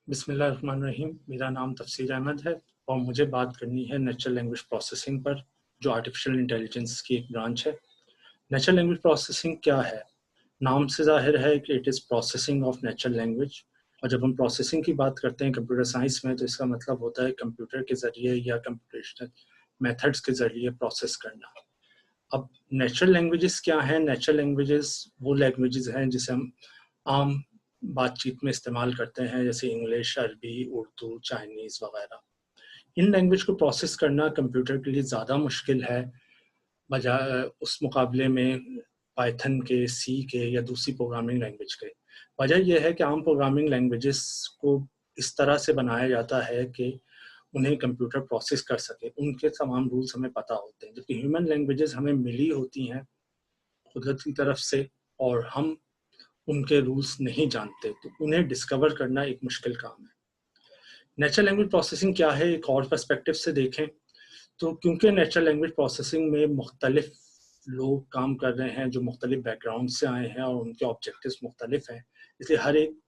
बिस्मिल्लाहिर्रहमानिर्रहीम। मेरा नाम तफसीर अहमद है और मुझे बात करनी है नेचुरल लैंग्वेज प्रोसेसिंग पर, जो आर्टिफिशियल इंटेलिजेंस की एक ब्रांच है। नेचुरल लैंग्वेज प्रोसेसिंग क्या है? नाम से जाहिर है कि it is processing of natural language. और जब हम प्रोसेसिंग की बात करते हैं कंप्यूटर साइंस में, तो इसका मतलब होता है कंप्यूटर के ज़रिए या कंप्यूटेशनल मेथड्स के ज़रिए प्रोसेस करना। अब नेचुरल लैंग्वेजेस क्या हैं? नेचुरल लैंग्वेजेस वो लैंग्वेजेस हैं जिसे हम आम बातचीत में इस्तेमाल करते हैं, जैसे इंग्लिश, अरबी, उर्दू, चाइनीज़ वगैरह। इन लैंग्वेज को प्रोसेस करना कंप्यूटर के लिए ज़्यादा मुश्किल है बजाय उस मुकाबले में पाइथन के, सी के या दूसरी प्रोग्रामिंग लैंग्वेज के। वजह यह है कि आम प्रोग्रामिंग लैंग्वेजेस को इस तरह से बनाया जाता है कि उन्हें कंप्यूटर प्रोसेस कर सके, उनके तमाम रूल्स हमें पता होते हैं, जबकि ह्यूमन लैंग्वेजेस हमें मिली होती हैं कुदरत की तरफ से और हम उनके रूल्स नहीं जानते, तो उन्हें डिस्कवर करना एक मुश्किल काम है। नेचुरल लैंग्वेज प्रोसेसिंग क्या है, एक और पर्सपेक्टिव से देखें तो क्योंकि नेचुरल लैंग्वेज प्रोसेसिंग में मुख्तलिफ लोग काम कर रहे हैं जो मुख्तलिफ बैकग्राउंड से आए हैं और उनके ऑब्जेक्टिव्स मुख्तलिफ हैं, इसलिए हर एक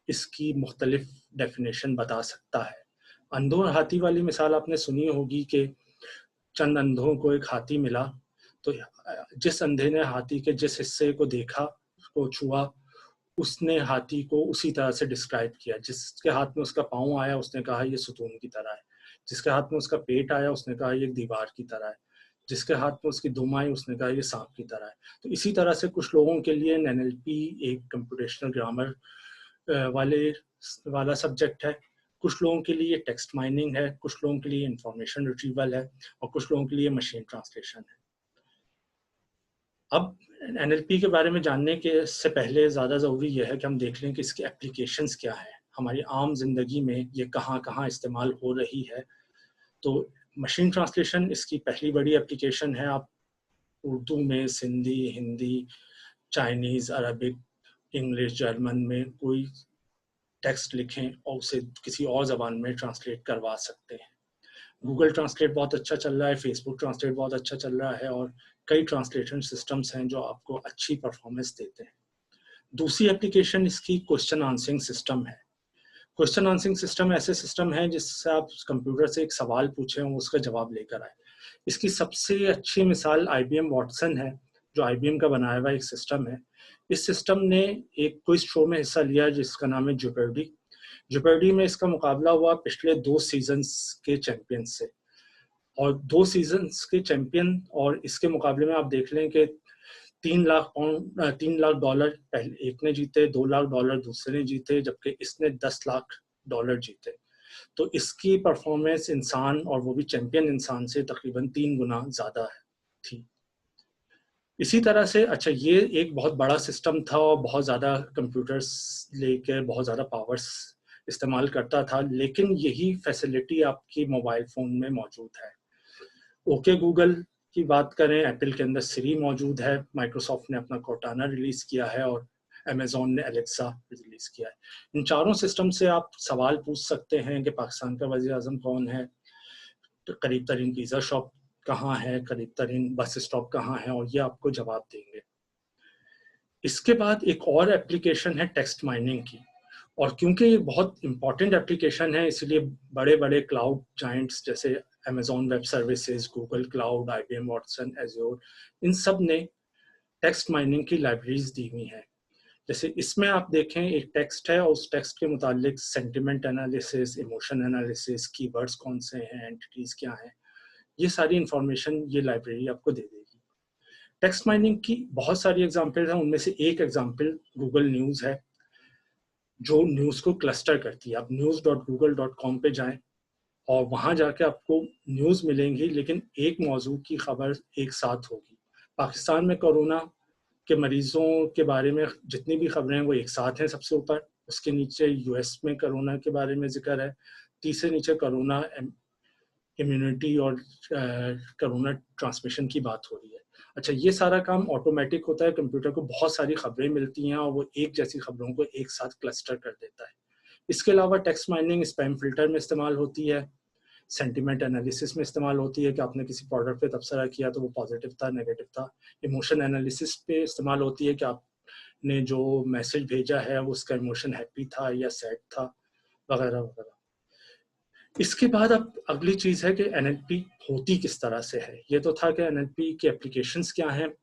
इसकी मुख्तलिफ डेफिनेशन बता सकता है। अंधों और हाथी वाली मिसाल आपने सुनी होगी कि चंद अंधों को एक हाथी मिला, तो जिस अंधे ने हाथी के जिस हिस्से को देखा, उसको छुआ, उसने हाथी को उसी तरह से डिस्क्राइब किया। जिसके हाथ में उसका पाँव आया, उसने कहा ये सुतून की तरह है। जिसके हाथ में उसका पेट आया, उसने कहा ये दीवार की तरह है। जिसके हाथ में उसकी दुम आई, उसने कहा ये सांप की तरह है। तो इसी तरह से कुछ लोगों के लिए एनएलपी एक कंप्यूटेशनल ग्रामर वाले वाला सब्जेक्ट है, कुछ लोगों के लिए टेक्स्ट माइनिंग है, कुछ लोगों के लिए इंफॉर्मेशन रिट्रीवल है और कुछ लोगों के लिए मशीन ट्रांसलेशन है। अब एनएलपी के बारे में जानने के से पहले ज़्यादा ज़रूरी यह है कि हम देख लें कि इसकी एप्लीकेशंस क्या है, हमारी आम जिंदगी में ये कहाँ कहाँ इस्तेमाल हो रही है। तो मशीन ट्रांसलेशन इसकी पहली बड़ी एप्लीकेशन है। आप उर्दू में Sindhi, Hindi, Chinese, Arabic, English, German में कोई टेक्स्ट लिखें और उसे किसी और ज़बान में ट्रांसलेट करवा सकते हैं। गूगल ट्रांसलेट बहुत अच्छा चल रहा है, फेसबुक ट्रांसलेट बहुत अच्छा चल रहा है और कई ट्रांसलेशन सिस्टम्स हैं जो आपको अच्छी परफॉर्मेंस देते हैं। दूसरी एप्लीकेशन इसकी क्वेश्चन आंसरिंग सिस्टम है। क्वेश्चन आंसरिंग सिस्टम ऐसे सिस्टम है जिससे आप कंप्यूटर से एक सवाल पूछें और उसका जवाब लेकर आए। इसकी सबसे अच्छी मिसाल IBM वॉटसन है, जो IBM का बनाया हुआ एक सिस्टम है। इस सिस्टम ने एक क्विज शो में हिस्सा लिया जिसका नाम है जुपर्डी। जुपर्डी में इसका मुकाबला हुआ पिछले 2 सीजन्स के चैंपियन से, और 2 सीजन्स के चैंपियन और इसके मुकाबले में आप देख लें कि 3 लाख डॉलर पहले एक ने जीते, 2 लाख डॉलर दूसरे ने जीते, जबकि इसने 10 लाख डॉलर जीते। तो इसकी परफॉर्मेंस इंसान, और वो भी चैंपियन इंसान से, तकरीबन 3 गुना ज़्यादा थी। इसी तरह से अच्छा, ये एक बहुत बड़ा सिस्टम था और बहुत ज़्यादा कंप्यूटर्स लेके बहुत ज़्यादा पावर्स इस्तेमाल करता था, लेकिन यही फैसिलिटी आपकी मोबाइल फ़ोन में मौजूद है। ओके गूगल की बात करें, एप्पल के अंदर सिरी मौजूद है, माइक्रोसॉफ्ट ने अपना कोर्टाना रिलीज़ किया है और अमेज़ॉन ने एलेक्सा रिलीज़ किया है। इन चारों सिस्टम से आप सवाल पूछ सकते हैं कि पाकिस्तान का वज़ीर आज़म कौन है, तो करीब तरीन पिज़्ज़ा शॉप कहाँ है, करीब तरीन बस स्टॉप कहाँ है, और ये आपको जवाब देंगे। इसके बाद एक और एप्लीकेशन है टेक्स्ट माइनिंग की, और क्योंकि ये बहुत इंपॉर्टेंट एप्लीकेशन है, इसलिए बड़े बड़े क्लाउड जाइंट्स जैसे Amazon web services, Google cloud, IBM Watson, Azure, इन सब ने टेक्स्ट माइनिंग की लाइब्रेरीज दी हुई हैं। जैसे इसमें आप देखें, एक टेक्स्ट है और उस टेक्स्ट के मुतालिक sentiment analysis, emotion analysis, keywords कौन से हैं, एंटिटीज क्या हैं, ये सारी इंफॉर्मेशन ये लाइब्रेरी आपको दे देगी। टेक्स्ट माइनिंग की बहुत सारी एग्जांपल हैं, उनमें से एक एग्जांपल गूगल न्यूज़ है, जो न्यूज़ को क्लस्टर करती है। आप news.google.com पे जाएं और वहाँ जाके आपको न्यूज़ मिलेंगी, लेकिन एक मौजू की खबर एक साथ होगी। पाकिस्तान में कोरोना के मरीजों के बारे में जितनी भी खबरें हैं वो एक साथ हैं सबसे ऊपर, उसके नीचे US में कोरोना के बारे में जिक्र है, तीसरे नीचे कोरोना इम्यूनिटी और कोरोना ट्रांसमिशन की बात हो रही है। अच्छा, ये सारा काम ऑटोमेटिक होता है, कंप्यूटर को बहुत सारी खबरें मिलती हैं और वो एक जैसी खबरों को एक साथ क्लस्टर कर देता है। इसके अलावा टेक्स्ट माइनिंग स्पैम फिल्टर में इस्तेमाल होती है, सेंटिमेंट एनालिसिस में इस्तेमाल होती है कि आपने किसी प्रोडक्ट पे तबसरा किया तो वो पॉजिटिव था, नेगेटिव था। इमोशन एनालिसिस पे इस्तेमाल होती है कि आपने जो मैसेज भेजा है वो उसका इमोशन हैप्पी था या सैड था। वगैरह वगैरह। इसके बाद अब अगली चीज है कि एनएलपी होती किस तरह से है। ये तो था कि एनएलपी के एप्लीकेशंस क्या हैं।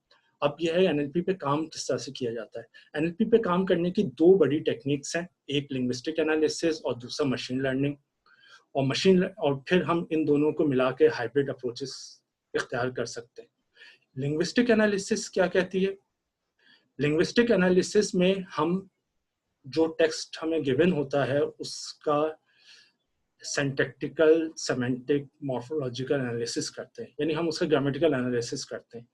अब यह है एनएलपी पे काम किस तरह से किया जाता है। एनएलपी पे काम करने की दो बड़ी टेक्निक्स हैं, एक लिंग्विस्टिक एनालिसिस और दूसरा मशीन लर्निंग। और फिर हम इन दोनों को मिला के हाइब्रिड अप्रोचेस इख्तियार कर सकते हैं। लिंग्विस्टिक एनालिसिस क्या कहती है? लिंग्विस्टिक एनालिसिस में हम जो टेक्स्ट हमें गिवन होता है उसका सिंटैक्टिकल, सेमेंटिक, मॉर्फोलॉजिकल एनालिसिस करते हैं, यानी हम उसका ग्रामेटिकल एनालिसिस करते हैं।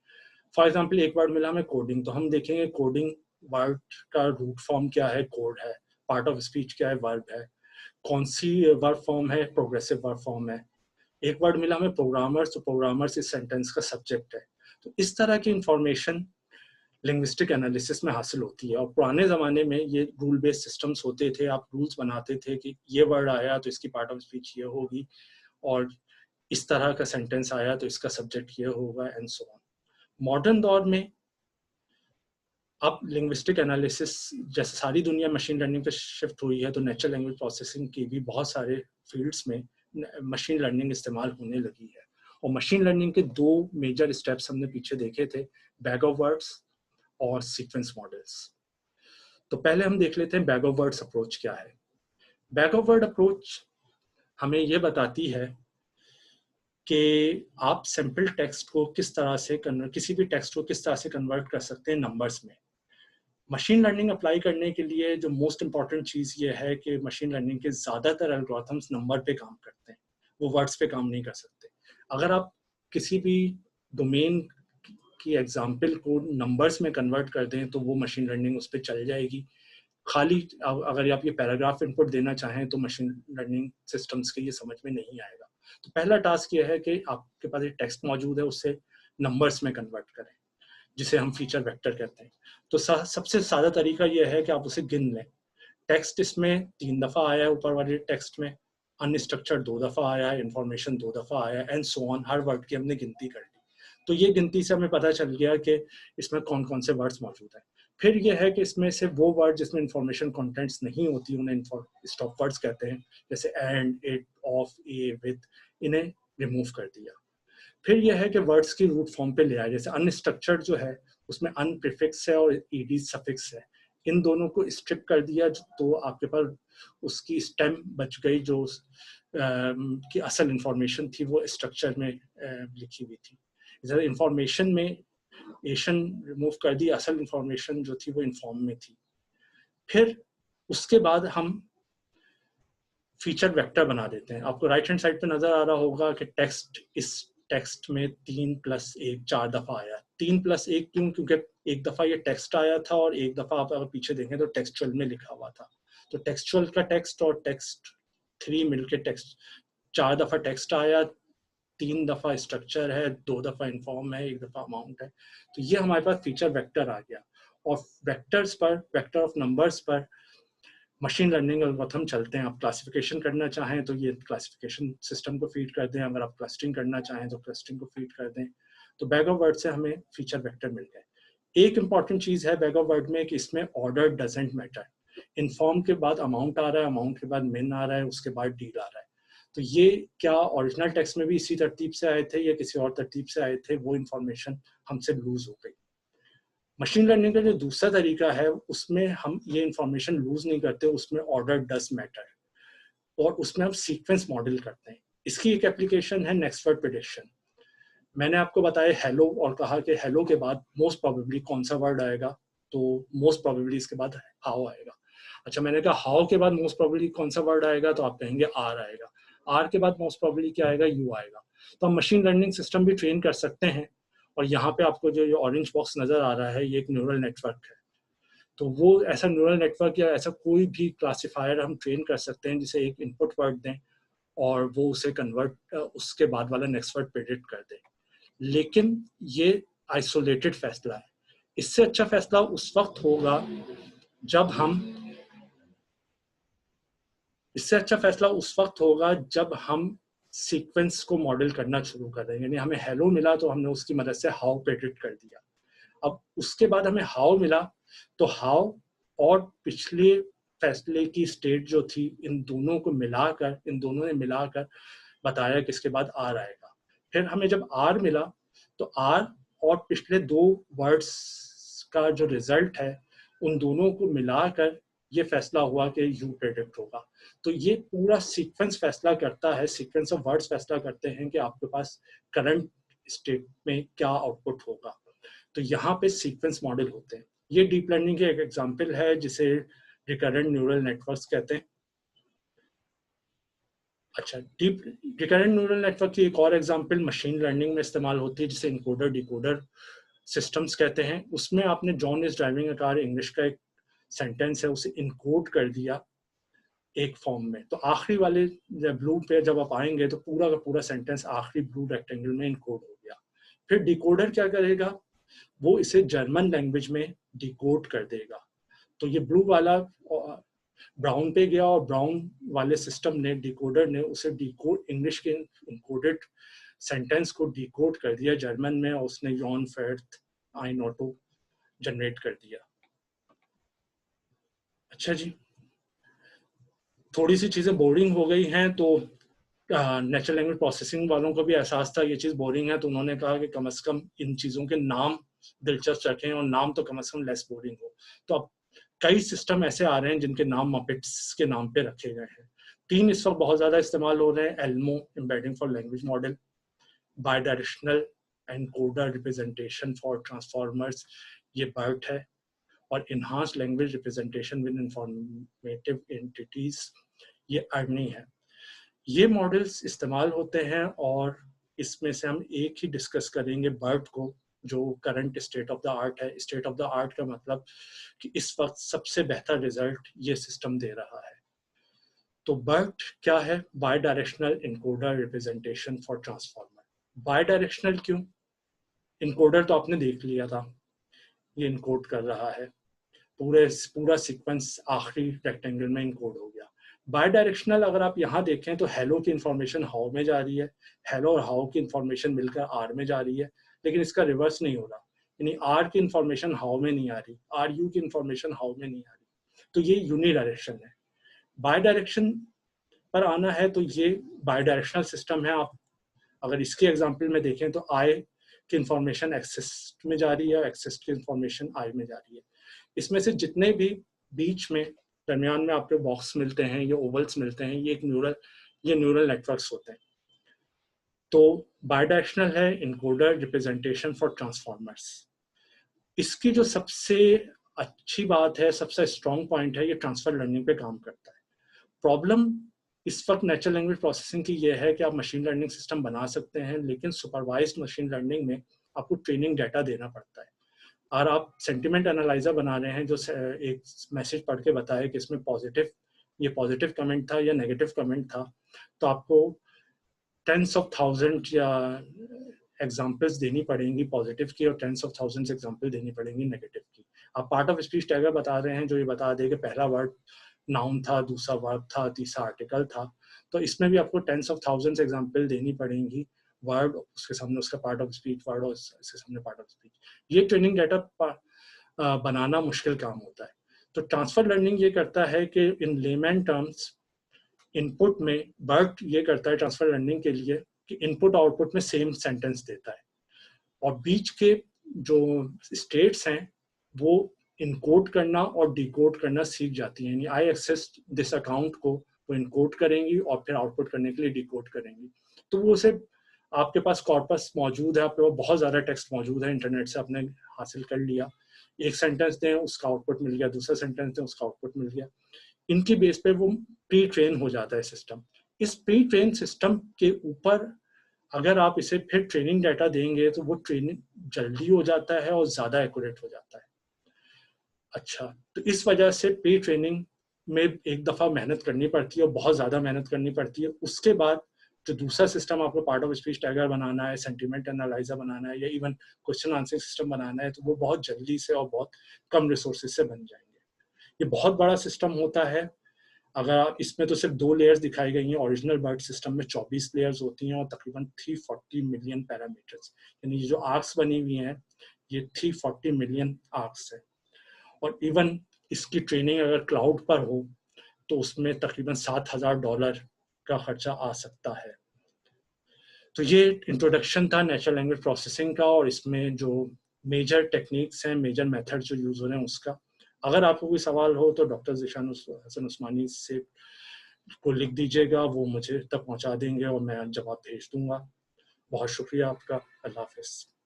फॉर एग्जांपल एक वर्ड मिला हमें कोडिंग, तो हम देखेंगे कोडिंग वर्ड का रूट फॉर्म क्या है, कोड है, पार्ट ऑफ स्पीच क्या है, वर्ब है, कौन सी वर्ब फॉर्म है, प्रोग्रेसिव वर्ब फॉर्म है। एक वर्ड मिला हमें प्रोग्रामर्स, तो प्रोग्रामर्स इस सेंटेंस का सब्जेक्ट है। तो इस तरह की इंफॉर्मेशन लिंग्विस्टिक एनालिसिस में हासिल होती है। और पुराने ज़माने में ये रूल बेस्ड सिस्टम्स होते थे, आप रूल्स बनाते थे कि ये वर्ड आया तो इसकी पार्ट ऑफ स्पीच ये होगी, और इस तरह का सेंटेंस आया तो इसका सब्जेक्ट ये होगा, एंड सो ऑन। मॉडर्न दौर में अब लिंग्विस्टिक एनालिसिस, जैसे सारी दुनिया मशीन लर्निंग पे शिफ्ट हुई है, तो नेचुरल लैंग्वेज प्रोसेसिंग की भी बहुत सारे फील्ड्स में मशीन लर्निंग इस्तेमाल होने लगी है। और मशीन लर्निंग के दो मेजर स्टेप्स हमने पीछे देखे थे, बैग ऑफ वर्ड्स और सीक्वेंस मॉडल्स। तो पहले हम देख लेते हैं बैग ऑफ वर्ड्स अप्रोच क्या है। बैग ऑफ वर्ड अप्रोच हमें यह बताती है कि आप सिंपल टेक्स्ट को किस तरह से किसी भी टेक्स्ट को किस तरह से कन्वर्ट कर सकते हैं नंबर्स में। मशीन लर्निंग अप्लाई करने के लिए जो मोस्ट इंपॉर्टेंट चीज़ ये है कि मशीन लर्निंग के ज़्यादातर एल्गोरिथम्स नंबर पे काम करते हैं, वो वर्ड्स पे काम नहीं कर सकते। अगर आप किसी भी डोमेन की एग्जाम्पल को नंबर्स में कन्वर्ट कर दें तो वो मशीन लर्निंग उस पर चल जाएगी। खाली अगर आप ये पैराग्राफ इनपुट देना चाहें तो मशीन लर्निंग सिस्टम्स के ये समझ में नहीं आएगा। तो पहला टास्क ये है कि आपके पास एक टेक्स्ट मौजूद है, उससे नंबर्स में कन्वर्ट करें, जिसे हम फीचर वेक्टर कहते हैं। तो सबसे सादा तरीका यह है कि आप उसे गिन लें। टेक्स्ट इसमें 3 दफ़ा आया है, ऊपर वाले टेक्स्ट में अनस्ट्रक्चर्ड 2 दफ़ा आया है, इन्फॉर्मेशन 2 दफ़ा आया है, and so on. Her word की हमने गिनती कर ली। तो ये गिनती से हमें पता चल गया कि इसमें कौन कौन से वर्ड्स मौजूद हैं। फिर यह है कि इसमें से वो वर्ड जिसमें इंफॉर्मेशन कंटेंट्स नहीं होती, उन्हें स्टॉप वर्ड्स कहते हैं, जैसे and, it, of, A, with, इन्हें रिमूव कर दिया। फिर यह है कि वर्ड्स की रूट फॉर्म पे ले आए, जैसे अनस्ट्रक्चर्ड जो है उसमें अन प्रीफिक्स है और ईडी सफिक्स है, इन दोनों को स्ट्रिप कर दिया तो आपके पास उसकी स्टेम बच गई, जो की असल इंफॉर्मेशन थी वो स्ट्रक्चर में लिखी हुई थी। इधर इंफॉर्मेशन में एशन रिमूव कर दी, असल इंफॉर्मेशन जो थी वो इन्फॉर्म में थी। फिर उसके बाद हम फीचर वेक्टर बना देते हैं। आपको राइट हैंड साइड पे नजर आ रहा होगा कि इस टेक्स्ट में 3+1 4 दफा आया। 3+1 क्यों? क्योंकि एक दफा ये टेक्स्ट आया था और एक दफा आप अगर पीछे देखें तो टेक्सचुअल में लिखा हुआ था। तो टेक्सचुअल का टेक्स्ट और टेक्स्ट 3 मिलके टेक्स्ट 4 दफा टेक्स्ट आया, 3 दफा स्ट्रक्चर है, 2 दफा इन्फॉर्म है, 1 दफा अमाउंट है। तो ये हमारे पास फीचर वेक्टर आ गया। और वेक्टर्स पर, वेक्टर ऑफ नंबर्स पर मशीन लर्निंग एल्गोरिथम चलते हैं। आप क्लासिफिकेशन करना चाहें तो ये क्लासिफिकेशन सिस्टम को फीड कर दें, अगर आप क्लस्टरिंग करना चाहें तो क्लस्टरिंग को फीड कर दें। तो बैग ऑफ वर्ड से हमें फीचर वेक्टर मिल गए। एक इंपॉर्टेंट चीज़ है बैग ऑफ वर्ड में कि इसमें ऑर्डर डजेंट मैटर। इन्फॉर्म के बाद अमाउंट आ रहा है, अमाउंट के बाद मिन आ रहा है, उसके बाद डील आ रहा है। तो ये क्या ओरिजिनल टेक्स्ट में भी इसी तरतीब से आए थे या किसी और तरतीब से आए थे, वो इन्फॉर्मेशन हमसे लूज हो गई। मशीन लर्निंग का जो दूसरा तरीका है उसमें हम ये इंफॉर्मेशन लूज नहीं करते, उसमें ऑर्डर डज मैटर, और उसमें हम सीक्वेंस मॉडल करते हैं। इसकी एक एप्लीकेशन है नेक्स्ट वर्ड प्रेडिक्शन। मैंने आपको बताया हेलो और कहा कि हेलो के बाद मोस्ट प्रोबेबली कौन सा वर्ड आएगा, तो मोस्ट प्रोबेबली इसके बाद हाउ आएगा। अच्छा, मैंने कहा हाउ के बाद मोस्ट प्रोबेबली कौन सा वर्ड आएगा, तो आप कहेंगे आर आएगा। आर के बाद मोस्ट प्रोबेबली क्या आएगा, यू आएगा। तो हम मशीन लर्निंग सिस्टम भी ट्रेन कर सकते हैं। और यहाँ पे आपको जो ऑरेंज बॉक्स नजर आ रहा है ये एक न्यूरल नेटवर्क है। तो वो ऐसा न्यूरल नेटवर्क या ऐसा कोई भी क्लासिफायर हम ट्रेन कर सकते हैं जिसे एक इनपुट वर्ड दें और वो उसे कन्वर्ट, उसके बाद वाला नेक्स्ट वर्ड प्रेडिक्ट कर दे। लेकिन ये आइसोलेटेड फैसला है। इससे अच्छा फैसला उस वक्त होगा जब हम इससे अच्छा फैसला उस वक्त होगा जब हम सीक्वेंस को मॉडल करना शुरू कर दें। यानी हमें हेलो मिला तो हमने उसकी मदद से हाउ प्रेडिक्ट कर दिया। अब उसके बाद हमें हाउ मिला तो हाउ और पिछले फैसले की स्टेट जो थी, इन दोनों ने मिलाकर बताया कि इसके बाद आर आएगा। फिर हमें जब आर मिला तो आर और पिछले 2 वर्ड्स का जो रिजल्ट है उन दोनों को मिलाकर ये फैसला हुआ कि यू प्रेडिक्ट होगा। तो ये पूरा सीक्वेंस फैसला करता है, सीक्वेंस ऑफ वर्ड्स फैसला करते हैं कि आपके पास करंट स्टेट में क्या आउटपुट होगा। तो यहाँ पे सीक्वेंस मॉडल होते हैं। ये डीप लर्निंग के एक एग्जांपल है जिसे रिकरेंट न्यूरल नेटवर्क्स कहते हैं। अच्छा, डीप रिकरेंट न्यूरल नेटवर्क की एक और एग्जांपल मशीन लर्निंग में इस्तेमाल होती है जिसे इनकोडर डिकोडर सिस्टम्स कहते हैं। उसमें आपने John is driving a car English का एक सेंटेंस है उसे इनकोड कर दिया एक फॉर्म में, तो आखिरी वाले ब्लू पे जब आप आएंगे तो पूरा का पूरा सेंटेंस आखिरी ब्लू रेक्टेंगल में इनकोड हो गया। फिर डिकोडर क्या करेगा, वो इसे जर्मन लैंग्वेज में डिकोड कर देगा। तो ये ब्लू वाला ब्राउन पे गया और ब्राउन वाले सिस्टम ने, डिकोडर ने उसे डिकोड इंग्लिश के इनकोडेड सेंटेंस को डिकोड कर दिया जर्मन में, और उसने यॉन फेर्थ आइन ऑटो जनरेट कर दिया। अच्छा जी, थोड़ी सी चीज़ें बोरिंग हो गई हैं, तो नेचुरल लैंग्वेज प्रोसेसिंग वालों को भी एहसास था ये चीज़ बोरिंग है, तो उन्होंने कहा कि कम से कम इन चीज़ों के नाम दिलचस्प रखें और नाम तो कम से कम लेस बोरिंग हो। तो अब कई सिस्टम ऐसे आ रहे हैं जिनके नाम मपेट्स के नाम पे रखे गए हैं। 3 इस वक्त बहुत ज़्यादा इस्तेमाल हो रहे हैं: एल्मो embedding for language model, by directional encoder representation for transformers, ये बर्ट है, और enhance language representation with informative entities, ये अर्नी है। ये मॉडल्स इस्तेमाल होते हैं और इसमें से हम एक ही डिस्कस करेंगे, बर्ट को, जो current state of the art है। स्टेट ऑफ द आर्ट का मतलब कि इस वक्त सबसे बेहतर रिजल्ट ये सिस्टम दे रहा है। तो बर्ट क्या है? By directional encoder representation for transformer. By directional क्यों? इनकोडर तो आपने देख लिया था, ये इनकोड कर रहा है, पूरा सीक्वेंस आखिरी रेक्टेंगल में इनकोड हो गया। बाई डायरेक्शनल अगर आप यहाँ देखें तो हेलो की इंफॉर्मेशन हाउ में जा रही है, हेलो और हाउ की इंफॉर्मेशन मिलकर आर में जा रही है, लेकिन इसका रिवर्स नहीं हो रहा, यानी आर की इंफॉर्मेशन हाउ में नहीं आ रही, आर यू की इंफॉर्मेशन हाउ में नहीं आ रही। तो ये यूनी डायरेक्शन है। बाई डायरेक्शन पर आना है तो ये बाई डायरेक्शनल सिस्टम है। आप अगर इसके एग्जाम्पल में देखें तो आई की इंफॉर्मेशन एक्सेस में जा रही है, एक्सेस की इंफॉर्मेशन आई में जा रही है। इसमें से जितने भी बीच में दरमियान में आपको बॉक्स मिलते हैं, ये ओवल्स मिलते हैं, ये न्यूरल नेटवर्क्स होते हैं। तो बायडायरेक्शनल है इनकोडर रिप्रेजेंटेशन फॉर ट्रांसफॉर्मर्स। इसकी जो सबसे अच्छी बात है, सबसे स्ट्रॉन्ग पॉइंट है, ये ट्रांसफर लर्निंग पे काम करता है। प्रॉब्लम इस वक्त नेचुरल लैंग्वेज प्रोसेसिंग की यह है कि आप मशीन लर्निंग सिस्टम बना सकते हैं, लेकिन सुपरवाइज्ड मशीन लर्निंग में आपको ट्रेनिंग डाटा देना पड़ता है। और आप सेंटिमेंट एनालाइजर बना रहे हैं जो एक मैसेज पढ़ के बताए कि इसमें ये पॉजिटिव कमेंट था या नेगेटिव कमेंट था, तो आपको टेंस ऑफ थाउजेंड या एग्जाम्पल्स देनी पड़ेंगी पॉजिटिव की, और टेंस ऑफ थाउजेंड्स एग्जाम्पल देनी पड़ेंगी नेगेटिव की। आप पार्ट ऑफ स्पीच टैगर बता रहे हैं जो ये बता दे कि पहला वर्ड नाउन था, दूसरा वर्ब था, तीसरा आर्टिकल था, तो इसमें भी आपको टेंस ऑफ थाउजेंड्स एग्जाम्पल देनी पड़ेंगी, वर्ड उसके सामने उसका पार्ट ऑफ स्पीच, वर्ड और इसके सामने पार्ट ऑफ स्पीच। ये ट्रेनिंग डाटा बनाना मुश्किल काम होता है। तो ट्रांसफर लर्निंग ये करता है कि इन लेमैन टर्म्स इनपुट में बर्ट ये करता है ट्रांसफर लर्निंग के लिए कि इनपुट आउटपुट में सेम सेंटेंस देता है, और बीच के जो स्टेट्स हैं वो इनकोड करना और डिकोड करना सीख जाती हैं। यानी आई एक्सेस दिस अकाउंट को वो इनकोड करेंगी और फिर आउटपुट करने के लिए डिकोड करेंगी। तो वो उसे आपके पास कॉर्पस मौजूद है, आपके पास बहुत ज़्यादा टेक्स्ट मौजूद है, इंटरनेट से आपने हासिल कर लिया, एक सेंटेंस दें उसका आउटपुट मिल गया, दूसरा सेंटेंस दें उसका आउटपुट मिल गया। इनकी बेस पे वो प्री ट्रेन हो जाता है सिस्टम। इस प्री ट्रेन सिस्टम के ऊपर अगर आप इसे फिर ट्रेनिंग डाटा देंगे तो वो ट्रेनिंग जल्दी हो जाता है और ज़्यादा एक्यूरेट हो जाता है। अच्छा, तो इस वजह से प्री ट्रेनिंग में एक दफ़ा मेहनत करनी पड़ती है और बहुत ज़्यादा मेहनत करनी पड़ती है। उसके बाद जो दूसरा सिस्टम आपको पार्ट ऑफ स्पीच टैगर बनाना है, सेंटिमेंट एनालाइजर बनाना है, या इवन क्वेश्चन आंसरिंग सिस्टम बनाना है, तो वो बहुत जल्दी से और बहुत कम रिसोर्सेज से बन जाएंगे। ये बहुत बड़ा सिस्टम होता है। अगर आप इसमें तो सिर्फ 2 लेयर्स दिखाई गई हैं, ओरिजिनल बर्ट सिस्टम में 24 लेयर्स होती हैं और तकरीबन 340 मिलियन पैरामीटर्स, यानी जो आर्क्स बनी हुई हैं ये 340 मिलियन आर्क्स है। और इवन इसकी ट्रेनिंग अगर क्लाउड पर हो तो उसमें तकरीबन $7,000 का खर्चा आ सकता है। तो ये इंट्रोडक्शन था नेचुरल लैंग्वेज प्रोसेसिंग का, और इसमें जो मेजर टेक्निक्स हैं, मेजर मेथड जो यूज़ हो रहे हैं उसका। अगर आपको कोई सवाल हो तो डॉक्टर ज़ीशान हसन उस्मानी से को लिख दीजिएगा, वो मुझे तक पहुंचा देंगे और मैं जवाब भेज दूंगा। बहुत शुक्रिया आपका। अल्लाह हाफ़िज़।